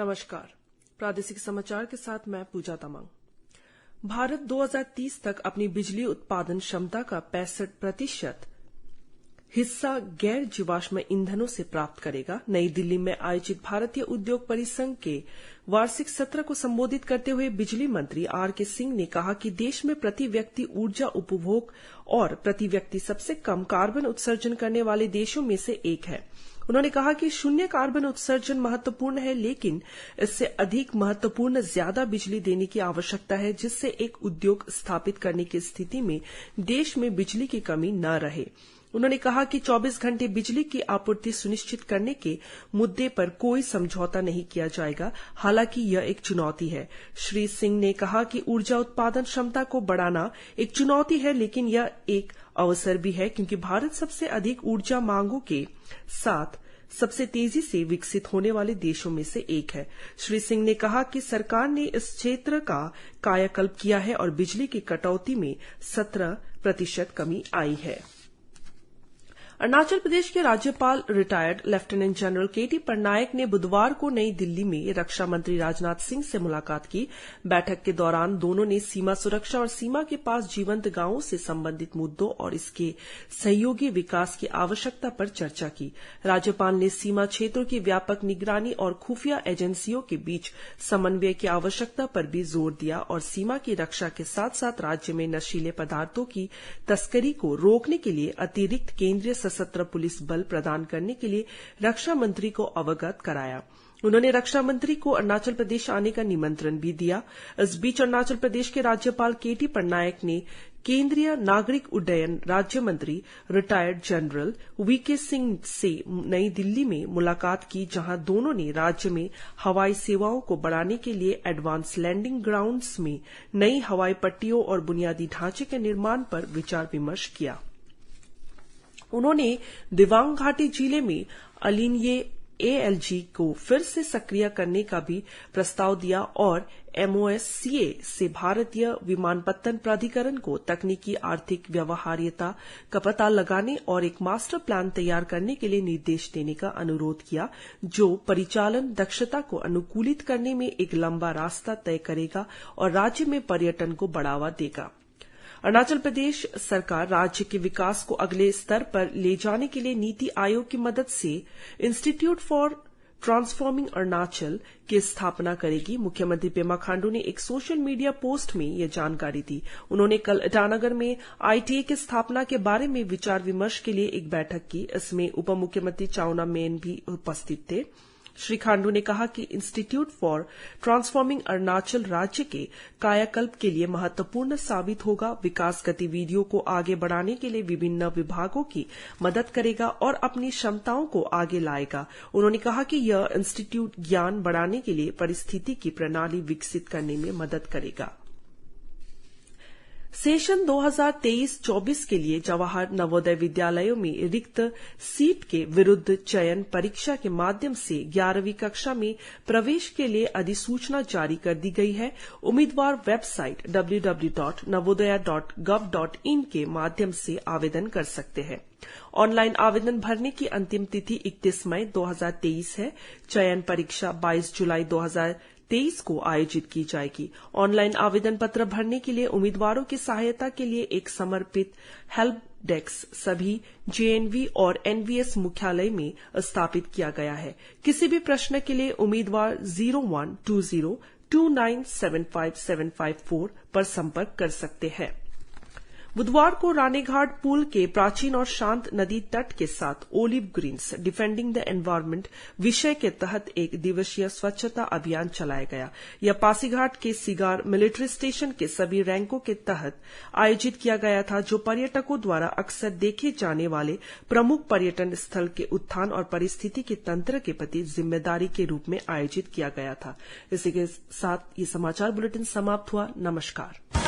नमस्कार। प्रादेशिक समाचार के साथ मैं पूजा तमांग। भारत 2030 तक अपनी बिजली उत्पादन क्षमता का 65% हिस्सा गैर जीवाश्म ईंधनों से प्राप्त करेगा। नई दिल्ली में आयोजित भारतीय उद्योग परिसंघ के वार्षिक सत्र को संबोधित करते हुए बिजली मंत्री आर.के. सिंह ने कहा कि देश में प्रति व्यक्ति ऊर्जा उपभोग और प्रति व्यक्ति सबसे कम कार्बन उत्सर्जन करने वाले देशों में से एक है। उन्होंने कहा कि शून्य कार्बन उत्सर्जन महत्वपूर्ण है, लेकिन इससे अधिक महत्वपूर्ण ज्यादा बिजली देने की आवश्यकता है, जिससे एक उद्योग स्थापित करने की स्थिति में देश में बिजली की कमी न रहे। उन्होंने कहा कि 24 घंटे बिजली की आपूर्ति सुनिश्चित करने के मुद्दे पर कोई समझौता नहीं किया जाएगा, हालांकि यह एक चुनौती है। श्री सिंह ने कहा कि ऊर्जा उत्पादन क्षमता को बढ़ाना एक चुनौती है, लेकिन यह एक अवसर भी है, क्योंकि भारत सबसे अधिक ऊर्जा मांगों के साथ सबसे तेजी से विकसित होने वाले देशों में से एक है। श्री सिंह ने कहा कि सरकार ने इस क्षेत्र का कायाकल्प किया है और बिजली की कटौती में 17% कमी आई है। अरुणाचल प्रदेश के राज्यपाल retired lieutenant general K.T.. Patnaik ने बुधवार को नई दिल्ली में रक्षा मंत्री राजनाथ सिंह से मुलाकात की। बैठक के दौरान दोनों ने सीमा सुरक्षा और सीमा के पास जीवंत गांवों से संबंधित मुद्दों और इसके सहयोगी विकास की आवश्यकता पर चर्चा की। राज्यपाल ने सीमा क्षेत्रों की व्यापक निगरानी और खुफिया एजेंसियों के बीच समन्वय की आवश्यकता पर भी जोर दिया और सीमा की रक्षा के साथ साथ राज्य में नशीले पदार्थों की तस्करी को रोकने के लिए अतिरिक्त केंद्रीय सशस्त्र पुलिस बल प्रदान करने के लिए रक्षा मंत्री को अवगत कराया। उन्होंने रक्षा मंत्री को अरुणाचल प्रदेश आने का निमंत्रण भी दिया। इस बीच अरुणाचल प्रदेश के राज्यपाल के.टी. पटनायक ने केंद्रीय नागरिक उड्डयन राज्य मंत्री रिटायर्ड जनरल वी.के. सिंह से नई दिल्ली में मुलाकात की, जहां दोनों ने राज्य में हवाई सेवाओं को बढ़ाने के लिए एडवांस लैंडिंग ग्राउंड्स में नई हवाई पट्टियों और बुनियादी ढांचे के निर्माण पर विचार विमर्श किया। उन्होंने दिबांग घाटी जिले में अलिन्ये एएलजी को फिर से सक्रिय करने का भी प्रस्ताव दिया और एमओएससीए से भारतीय विमानपत्तन प्राधिकरण को तकनीकी आर्थिक व्यवहार्यता का पता लगाने और एक मास्टर प्लान तैयार करने के लिए निर्देश देने का अनुरोध किया, जो परिचालन दक्षता को अनुकूलित करने में एक लंबा रास्ता तय करेगा और राज्य में पर्यटन को बढ़ावा देगा। अरुणाचल प्रदेश सरकार राज्य के विकास को अगले स्तर पर ले जाने के लिए नीति आयोग की मदद से इंस्टीट्यूट फॉर ट्रांसफॉर्मिंग अरुणाचल की स्थापना करेगी। मुख्यमंत्री पेमा खांडू ने एक सोशल मीडिया पोस्ट में यह जानकारी दी। उन्होंने कल ईटानगर में आईटीए की स्थापना के बारे में विचार विमर्श के लिए एक बैठक की। इसमें उप मुख्यमंत्री चाउना मेन भी उपस्थित थे। श्री खांडू ने कहा कि इंस्टीट्यूट फॉर ट्रांसफॉर्मिंग अरुणाचल राज्य के कायाकल्प के लिए महत्वपूर्ण साबित होगा, विकास गतिविधियों को आगे बढ़ाने के लिए विभिन्न विभागों की मदद करेगा और अपनी क्षमताओं को आगे लाएगा। उन्होंने कहा कि यह इंस्टीट्यूट ज्ञान बढ़ाने के लिए परिस्थिति की प्रणाली विकसित करने में मदद करेगा। सेशन 2023-24 के लिए जवाहर नवोदय विद्यालयों में रिक्त सीट के विरुद्ध चयन परीक्षा के माध्यम से 11वीं कक्षा में प्रवेश के लिए अधिसूचना जारी कर दी गई है। उम्मीदवार वेबसाइट www.navodaya.gov.in के माध्यम से आवेदन कर सकते हैं। ऑनलाइन आवेदन भरने की अंतिम तिथि 31 मई 2023 है। चयन परीक्षा 22 जुलाई 2023 को आयोजित की जाएगी। ऑनलाइन आवेदन पत्र भरने के लिए उम्मीदवारों की सहायता के लिए एक समर्पित हेल्प डेस्क सभी जेएनवी और एनवीएस मुख्यालय में स्थापित किया गया है। किसी भी प्रश्न के लिए उम्मीदवार 012029757554 पर संपर्क कर सकते हैं। बुधवार को रानीघाट पुल के प्राचीन और शांत नदी तट के साथ olive greens defending the environment विषय के तहत एक दिवसीय स्वच्छता अभियान चलाया गया। यह पासीघाट के सिगार मिलिट्री स्टेशन के सभी रैंकों के तहत आयोजित किया गया था, जो पर्यटकों द्वारा अक्सर देखे जाने वाले प्रमुख पर्यटन स्थल के उत्थान और परिस्थिति के तंत्र के प्रति जिम्मेदारी के रूप में आयोजित किया गया था। इसी के साथ ये समाचार बुलेटिन समाप्त हुआ। नमस्कार।